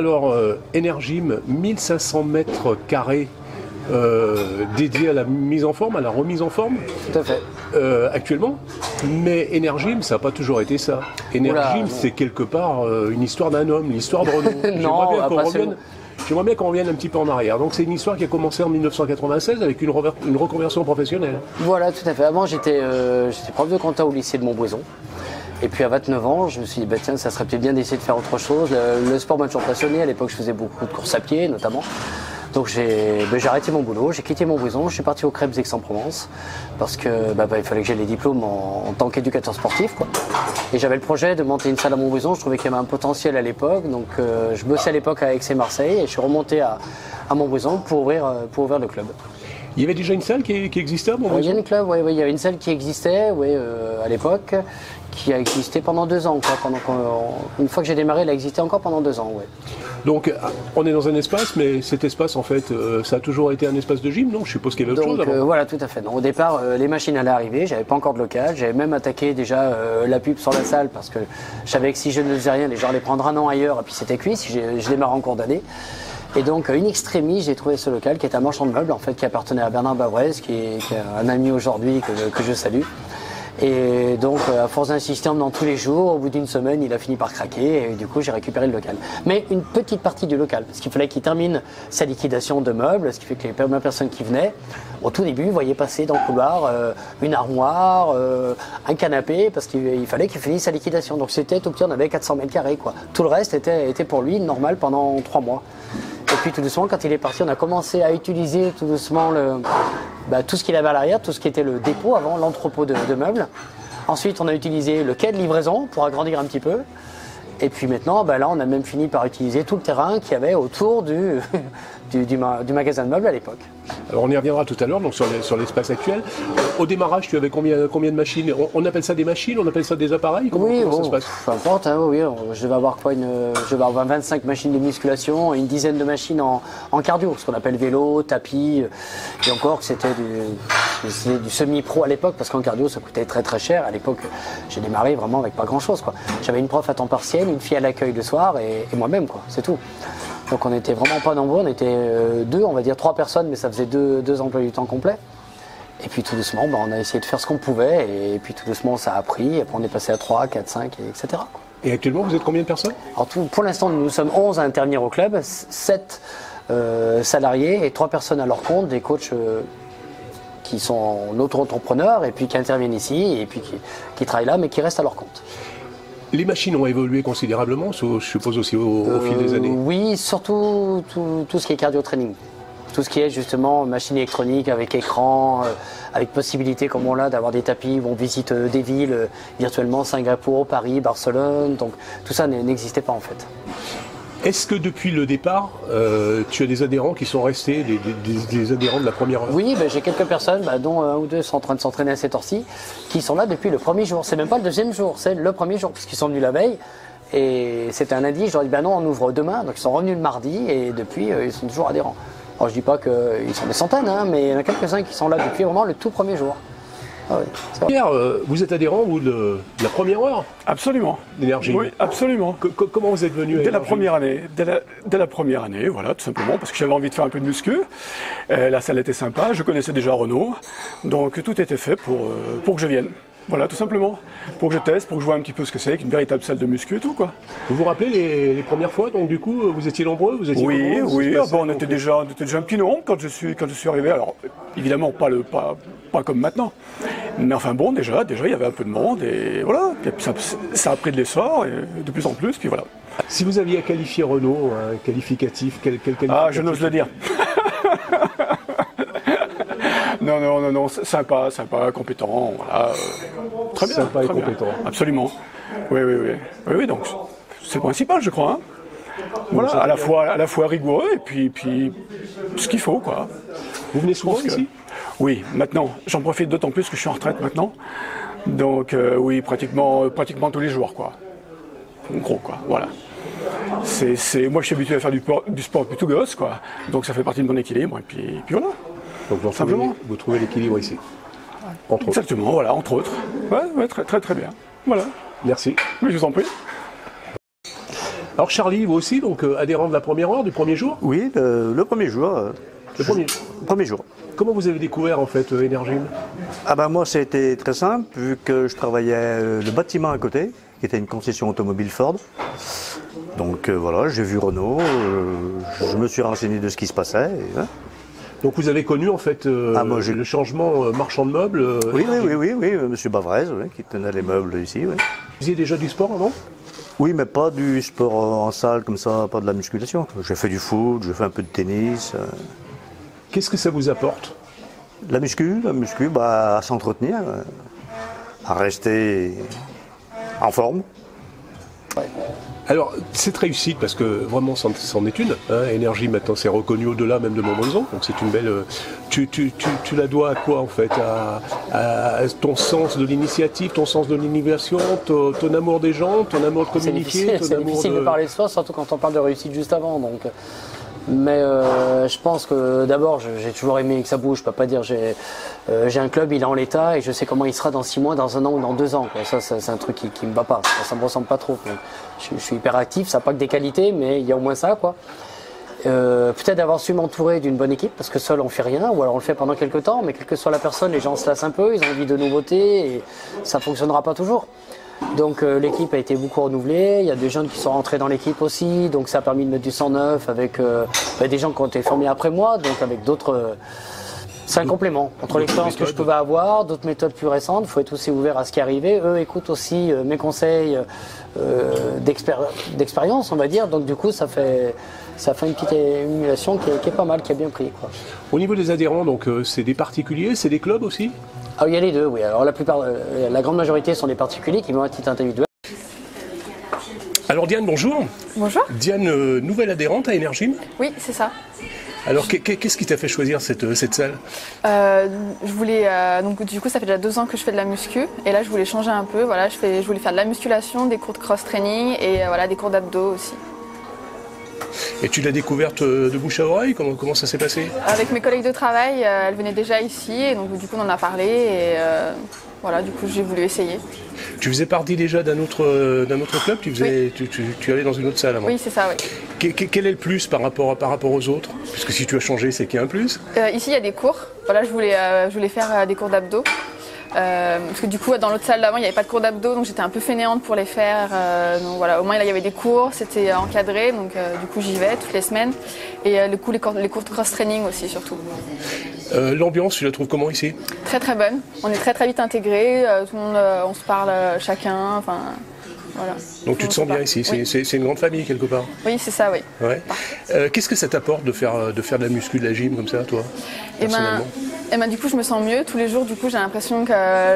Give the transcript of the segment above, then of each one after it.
alors, Energym, 1500 mètres carrés dédiés à la mise en forme, à la remise en forme. Tout à fait. Actuellement. Mais Energym, ça n'a pas toujours été ça. Energym, c'est quelque part une histoire d'un homme, l'histoire de Renault. J'aimerais bien qu'on revienne un petit peu en arrière. Donc c'est une histoire qui a commencé en 1996 avec une reconversion professionnelle. Voilà, tout à fait. Avant, j'étais prof de compta au lycée de Montbrison. Et puis à 29 ans, je me suis dit, bah, tiens, ça serait peut-être bien d'essayer de faire autre chose. Le sport m'a toujours passionné. À l'époque, je faisais beaucoup de courses à pied, notamment. Donc j'ai arrêté mon boulot, j'ai quitté Montbrison, je suis parti au Crêpes Aix-en-Provence parce que il fallait que j'aie les diplômes en tant qu'éducateur sportif, quoi. Et j'avais le projet de monter une salle à Montbrison, je trouvais qu'il y avait un potentiel à l'époque, donc je bossais à l'époque à Aix et Marseille et je suis remonté à Montbrison pour ouvrir le club. Il y avait déjà une salle qui existait à Montbrison ? Il y a une club, il y avait une salle qui existait à l'époque, qui a existé pendant 2 ans. Une fois que j'ai démarré, elle a existé encore pendant 2 ans. Ouais. Donc on est dans un espace, mais cet espace en fait, ça a toujours été un espace de gym, non ? Je suppose qu'il y avait autre chose avant. Voilà, tout à fait. Donc, au départ, les machines allaient arriver, j'avais pas encore de local, j'avais même attaqué déjà la pub sur la salle parce que je savais que si je ne faisais rien, les gens allaient prendre un an ailleurs et puis c'était cuit si je démarrais en cours d'année. Et donc, in extremis, j'ai trouvé ce local qui est un marchand de meubles, en fait, qui appartenait à Bernard Bavrez, qui est un ami aujourd'hui que je salue. Et donc, à force d'insister en venant tous les jours, au bout d'une semaine, il a fini par craquer et du coup, j'ai récupéré le local. Mais une petite partie du local, parce qu'il fallait qu'il termine sa liquidation de meubles, ce qui fait que les premières personnes qui venaient, au tout début, voyaient passer dans le couloir une armoire, un canapé, parce qu'il fallait qu'il finisse sa liquidation. Donc, c'était tout petit, on avait 400 mètres carrés, quoi. Tout le reste était pour lui normal pendant 3 mois. Et puis tout doucement, quand il est parti, on a commencé à utiliser tout doucement tout ce qu'il avait à l'arrière, tout ce qui était le dépôt avant, l'entrepôt de meubles. Ensuite, on a utilisé le quai de livraison pour agrandir un petit peu. Et puis maintenant, là, on a même fini par utiliser tout le terrain qu'il y avait autour du magasin de meubles à l'époque. Alors on y reviendra tout à l'heure, donc sur l'espace actuel. Au démarrage, tu avais combien de machines ? On appelle ça des machines, on appelle ça des appareils ? Comment ça se passe ? Peu importe, je vais avoir 25 machines de musculation et une dizaine de machines en cardio, ce qu'on appelle vélo, tapis, et encore que c'était du semi-pro à l'époque, parce qu'en cardio ça coûtait très très cher. À l'époque, j'ai démarré vraiment avec pas grand chose, quoi. J'avais une prof à temps partiel, une fille à l'accueil le soir et moi-même, quoi, c'est tout. Donc on n'était vraiment pas nombreux, on était 2, on va dire 3 personnes, mais ça faisait 2 emplois du temps complets. Et puis tout doucement, on a essayé de faire ce qu'on pouvait, et puis tout doucement ça a pris, et après on est passé à 3, 4, 5, etc. Et actuellement, vous êtes combien de personnes ? Alors pour l'instant, nous sommes 11 à intervenir au club, 7 salariés et 3 personnes à leur compte, des coachs qui sont auto-entrepreneurs, et puis qui interviennent ici, et puis qui travaillent là, mais qui restent à leur compte. Les machines ont évolué considérablement, je suppose aussi au fil des années. Oui, surtout tout ce qui est cardio-training. Tout ce qui est justement machine électronique avec écran, avec possibilité comme on l'a d'avoir des tapis où on visite des villes virtuellement, Singapour, Paris, Barcelone. Donc tout ça n'existait pas en fait. Est-ce que depuis le départ, tu as des adhérents qui sont restés, des adhérents de la première heure ? Oui, j'ai quelques personnes, dont 1 ou 2 sont en train de s'entraîner à cette heure-ci, qui sont là depuis le premier jour. C'est même pas le deuxième jour, c'est le premier jour, puisqu'ils sont venus la veille. Et c'était un lundi, je leur ai dit, non, on ouvre demain. Donc ils sont revenus le mardi et depuis, ils sont toujours adhérents. Alors je dis pas qu'ils sont des centaines, mais il y en a quelques-uns qui sont là depuis vraiment le tout premier jour. Ah oui, Pierre, vous êtes adhérent de la première heure ? Absolument. D'Energym ? Oui, absolument. Comment vous êtes venu à Dès la première année, dès la première année, voilà, tout simplement, parce que j'avais envie de faire un peu de muscu. La salle était sympa, je connaissais déjà Renault, donc tout était fait pour que je vienne. Voilà, tout simplement. Pour que je teste, pour que je vois un petit peu ce que c'est qu'une véritable salle de muscu et tout, quoi. Vous vous rappelez les premières fois, donc du coup, vous étiez nombreux, Oui, on était déjà un petit nombre quand je suis arrivé. Alors, évidemment, pas comme maintenant. Mais enfin bon, déjà, il y avait un peu de monde et voilà. Et puis ça a pris de l'essor et de plus en plus, puis voilà. Si vous aviez à qualifier Renault, un qualificatif, quel qualificatif ? Ah, je n'ose le dire. Non, sympa, compétent, voilà. Très bien. Sympa et très compétent. Bien. Absolument. Oui, donc c'est le principal, je crois. Voilà, à la fois rigoureux et puis ce qu'il faut, quoi. Vous venez souvent ici ? Oui, maintenant. J'en profite d'autant plus que je suis en retraite maintenant. Donc oui, pratiquement tous les jours, quoi. En gros, quoi, voilà. Moi, je suis habitué à faire du sport depuis tout gosse, quoi. Donc ça fait partie de mon équilibre, et puis voilà. Donc vous trouvez l'équilibre ici, entre autres. Exactement, voilà, entre autres. Ouais, très bien. Voilà. Merci. Oui, je vous en prie. Alors Charlie, vous aussi, donc adhérent de la première heure, du premier jour? Oui, le premier jour. Premier jour. Comment vous avez découvert en fait Energime? Ah ben moi, c'était très simple, vu que je travaillais le bâtiment à côté, qui était une concession automobile Ford. Donc voilà, j'ai vu Renault, je me suis renseigné de ce qui se passait. Et, hein. Donc vous avez connu en fait le changement marchand de meubles Oui, monsieur Bavrez, qui tenait les meubles ici. Oui. Vous faisiez déjà du sport avant? Oui, mais pas du sport en salle comme ça, pas de la musculation. J'ai fait du foot, j'ai fait un peu de tennis. Qu'est-ce que ça vous apporte? La muscu, à s'entretenir, à rester en forme. Ouais. Alors, cette réussite, parce que vraiment, c'en est une. Hein, Énergie, maintenant, c'est reconnu au-delà même de Montbrison. Donc, c'est une belle. Tu la dois à quoi, en fait? À ton sens de l'initiative, ton sens de l'innovation, ton amour des gens, ton amour de communiquer. C'est difficile de parler de soi, surtout quand on parle de réussite juste avant. Donc. Mais je pense que d'abord, j'ai toujours aimé que ça bouge. Je peux pas dire j'ai un club, il est en l'état et je sais comment il sera dans 6 mois, dans 1 an ou dans 2 ans. Quoi. Ça, c'est un truc qui me va pas. Ça me ressemble pas trop. Je suis hyper actif, ça n'a pas que des qualités, mais il y a au moins ça, quoi. Peut-être d'avoir su m'entourer d'une bonne équipe, parce que seul on fait rien, ou alors on le fait pendant quelques temps, mais quelle que soit la personne, les gens se lassent un peu, ils ont envie de nouveautés et ça fonctionnera pas toujours. Donc l'équipe a été beaucoup renouvelée, il y a des jeunes qui sont rentrés dans l'équipe aussi, donc ça a permis de mettre du sang neuf avec des gens qui ont été formés après moi, donc avec d'autres... c'est un complément entre l'expérience que je pouvais avoir, d'autres méthodes plus récentes, il faut être aussi ouvert à ce qui arrivait. Eux écoutent aussi mes conseils d'expérience, on va dire, donc du coup ça fait une petite émulation qui est pas mal, qui a bien pris, quoi. Au niveau des adhérents, donc c'est des particuliers, c'est des clubs aussi? Ah, il y a les deux, oui. Alors la grande majorité sont des particuliers qui vont à titre individuel. Alors Diane, bonjour. Bonjour. Diane, nouvelle adhérente à Energime? Oui, c'est ça. Alors qu'est-ce qui t'a fait choisir cette salle? Je voulais donc du coup ça fait déjà 2 ans que je fais de la muscu et là je voulais changer un peu. Voilà, je voulais faire de la musculation, des cours de cross-training et voilà des cours d'abdos aussi. Et tu l'as découverte de bouche à oreille? Comment ça s'est passé? Avec mes collègues de travail, elles venaient déjà ici et donc du coup on en a parlé et voilà, du coup j'ai voulu essayer. Tu faisais partie déjà d'un autre club? Oui. Tu allais dans une autre salle avant? Oui, c'est ça, oui. Quel est le plus par rapport aux autres? Puisque si tu as changé, c'est qu'il y a un plus. Ici il y a des cours. Voilà, je voulais faire des cours d'abdos. Parce que du coup dans l'autre salle d'avant il n'y avait pas de cours d'abdos, donc j'étais un peu fainéante pour les faire, donc voilà, au moins là il y avait des cours, c'était encadré, donc du coup j'y vais toutes les semaines et les cours de cross-training aussi surtout. L'ambiance, tu la trouves comment ici? Très très bonne, on est très très vite intégrés, tout le monde, on se parle chacun, enfin voilà. Donc tu te sens bien ici, c'est une grande famille quelque part? Oui, c'est ça, oui. Ouais. Qu'est-ce que ça t'apporte de faire de la muscu, de la gym comme ça, toi, personnellement? Et ben, du coup je me sens mieux tous les jours, du coup j'ai l'impression que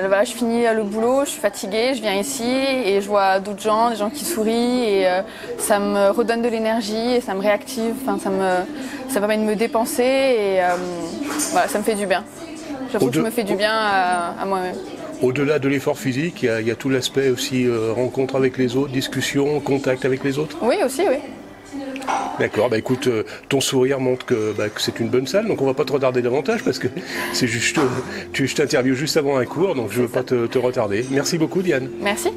voilà, je finis le boulot, je suis fatiguée, je viens ici et je vois d'autres gens, des gens qui sourient et ça me redonne de l'énergie et ça me réactive, enfin, ça permet de me dépenser et voilà, ça me fait du bien. J'avoue que je me fais du bien à moi-même. Au-delà de l'effort physique, il y a tout l'aspect aussi rencontre avec les autres, discussion, contact avec les autres? Oui, aussi, oui. D'accord, bah écoute, ton sourire montre que c'est une bonne salle, donc on va pas te retarder davantage parce que c'est juste, je t'interviewe juste avant un cours, donc je veux pas te retarder. Merci beaucoup Diane. Merci.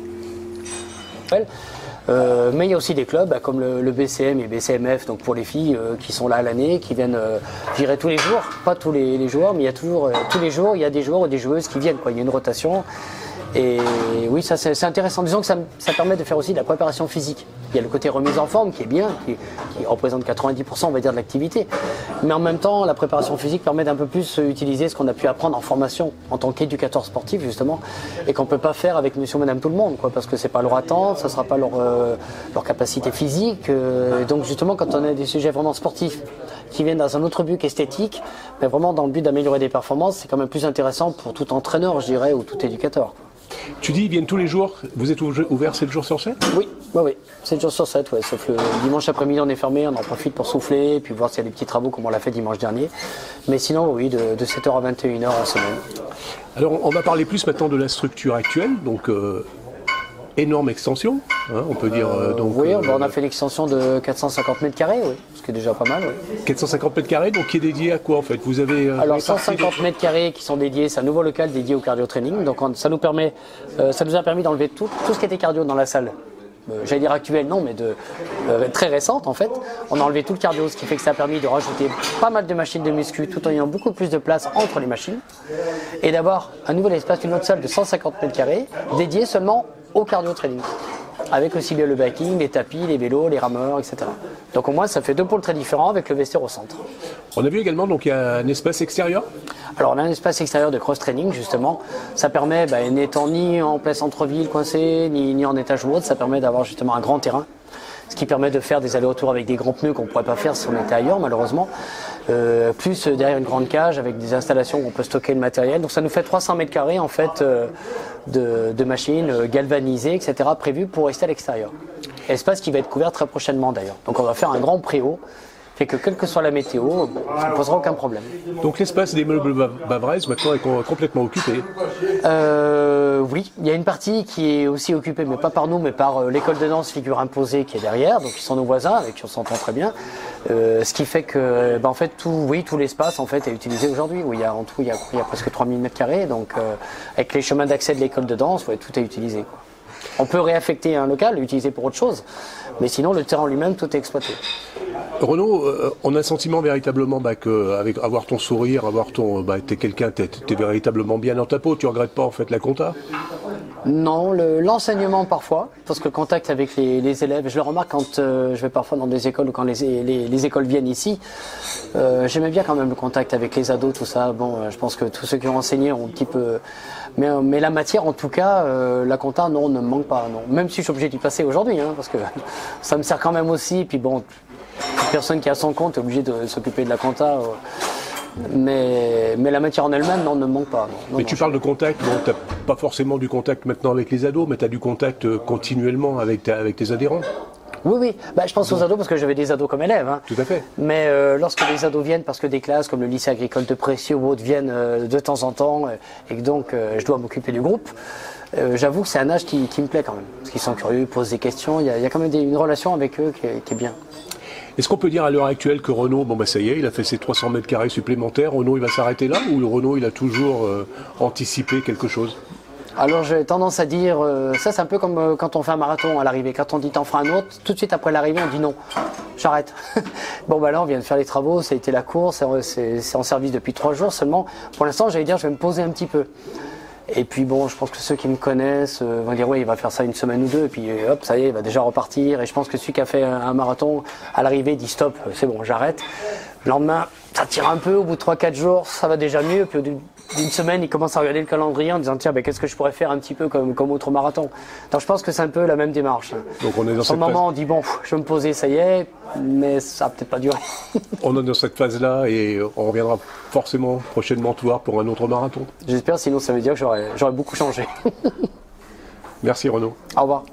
Mais il y a aussi des clubs comme le BCM et BCMF, donc pour les filles qui sont là à l'année, qui viennent, je dirais tous les jours, pas tous les joueurs, mais il y a toujours, tous les jours, il y a des joueurs ou des joueuses qui viennent, quoi. Il y a une rotation. Et oui, ça c'est intéressant. Disons que ça permet de faire aussi de la préparation physique. Il y a le côté remise en forme qui est bien, qui représente 90% on va dire de l'activité. Mais en même temps, la préparation physique permet d'un peu plus utiliser ce qu'on a pu apprendre en formation en tant qu'éducateur sportif justement, et qu'on ne peut pas faire avec monsieur ou madame tout le monde, quoi, parce que c'est pas leur attente, ça ne sera pas leur capacité physique. Donc justement, quand on a des sujets vraiment sportifs qui viennent dans un autre but qu'esthétique, mais vraiment dans le but d'améliorer des performances, c'est quand même plus intéressant pour tout entraîneur, je dirais, ou tout éducateur. Tu dis ils viennent tous les jours, vous êtes ouvert 7 jours sur 7? Oui, 7 jours sur 7, ouais, sauf le dimanche après-midi on est fermé, on en profite pour souffler, puis voir s'il y a des petits travaux comme on l'a fait dimanche dernier. Mais sinon oui, de 7h à 21h en semaine. Alors on va parler plus maintenant de la structure actuelle, donc énorme extension, hein, on peut dire. Donc, oui, on a fait l'extension de 450 mètres carrés, oui, ce qui est déjà pas mal. Oui. 450 mètres carrés, donc qui est dédié à quoi en fait? Vous avez alors 150 mètres carrés qui sont dédiés, c'est un nouveau local dédié au cardio training, donc ça nous a permis d'enlever tout ce qui était cardio dans la salle. j'allais dire actuelle, non, mais très récente en fait. On a enlevé tout le cardio, ce qui fait que ça a permis de rajouter pas mal de machines de muscu tout en ayant beaucoup plus de place entre les machines et d'avoir un nouvel espace, une autre salle de 150 m² dédiée seulement au cardio training. Avec aussi bien le biking, les tapis, les vélos, les rameurs, etc. Donc au moins ça fait deux pôles très différents avec le vestiaire au centre. On a vu également donc il y a un espace extérieur. Alors on a un espace extérieur de cross-training justement. Ça permet, n'étant ni en plein centre-ville coincé, ni en étage ou autre, ça permet d'avoir justement un grand terrain. Ce qui permet de faire des allers-retours avec des grands pneus qu'on ne pourrait pas faire si on était ailleurs malheureusement. Plus derrière une grande cage avec des installations où on peut stocker le matériel. Donc ça nous fait 300 m² en fait de machines galvanisées, etc. prévues pour rester à l'extérieur. Espace qui va être couvert très prochainement d'ailleurs. Donc on va faire un grand préau. Fait que quelle que soit la météo, ça ne posera aucun problème. Donc l'espace des meubles Bavrez maintenant est complètement occupé. Oui, il y a une partie qui est aussi occupée, mais pas par nous, mais par l'école de danse Figure Imposée qui est derrière, donc ils sont nos voisins avec qui on s'entend très bien. Ce qui fait que, en fait, tout l'espace en fait est utilisé aujourd'hui. Où en tout, il y a presque 3000 m², donc avec les chemins d'accès de l'école de danse, tout est utilisé, quoi. On peut réaffecter un local, l'utiliser pour autre chose, mais sinon le terrain lui-même, tout est exploité. Renaud, on a le sentiment véritablement qu'avec avoir ton sourire, t'es véritablement bien dans ta peau. Tu regrettes pas en fait la compta? Non, l'enseignement parfois, parce que le contact avec les élèves, je le remarque quand je vais parfois dans des écoles ou quand les écoles viennent ici, j'aimais bien quand même le contact avec les ados, tout ça. Bon, je pense que tous ceux qui ont enseigné ont un petit peu... Mais la matière, en tout cas, la compta, non, ne me manque pas. Non. Même si je suis obligé d'y passer aujourd'hui, parce que ça me sert quand même aussi. Puis bon, toute personne qui a son compte est obligée de s'occuper de la compta. Mais la matière en elle-même, non, ne me manque pas. Non, mais tu parles de contact, bon, tu n'as pas forcément du contact maintenant avec les ados, mais tu as du contact continuellement avec tes adhérents. Oui. Je pense aux ados parce que j'avais des ados comme élèves. Tout à fait. Mais lorsque les ados viennent, parce que des classes comme le lycée agricole de Précieux ou autres viennent de temps en temps, et que donc je dois m'occuper du groupe, j'avoue que c'est un âge qui me plaît quand même. Parce qu'ils sont curieux, posent des questions, il y a quand même une relation avec eux qui est bien. Est-ce qu'on peut dire à l'heure actuelle que Renaud, ça y est, il a fait ses 300 m² supplémentaires, Renaud il va s'arrêter là, ou Renaud il a toujours anticipé quelque chose? Alors j'ai tendance à dire, ça c'est un peu comme quand on fait un marathon à l'arrivée, quand on dit t'en feras un autre, tout de suite après l'arrivée on dit non, j'arrête. Là on vient de faire les travaux, ça a été la course, c'est en service depuis 3 jours seulement. Pour l'instant j'allais dire je vais me poser un petit peu. Et puis je pense que ceux qui me connaissent vont dire oui il va faire ça une semaine ou deux, et puis hop ça y est il va déjà repartir. Et je pense que celui qui a fait un marathon à l'arrivée dit stop, c'est bon j'arrête. Le lendemain ça tire un peu, au bout de 3-4 jours ça va déjà mieux, puis d'une semaine, il commence à regarder le calendrier en disant tiens, qu'est-ce que je pourrais faire un petit peu comme autre marathon. Donc je pense que c'est un peu la même démarche. Donc on est dans Sur le moment, on dit bon, je vais me poser, ça y est, mais ça va peut-être pas durer. On est dans cette phase-là et on reviendra forcément prochainement te voir pour un autre marathon. J'espère, sinon ça veut dire que j'aurais beaucoup changé. Merci Renaud. Au revoir.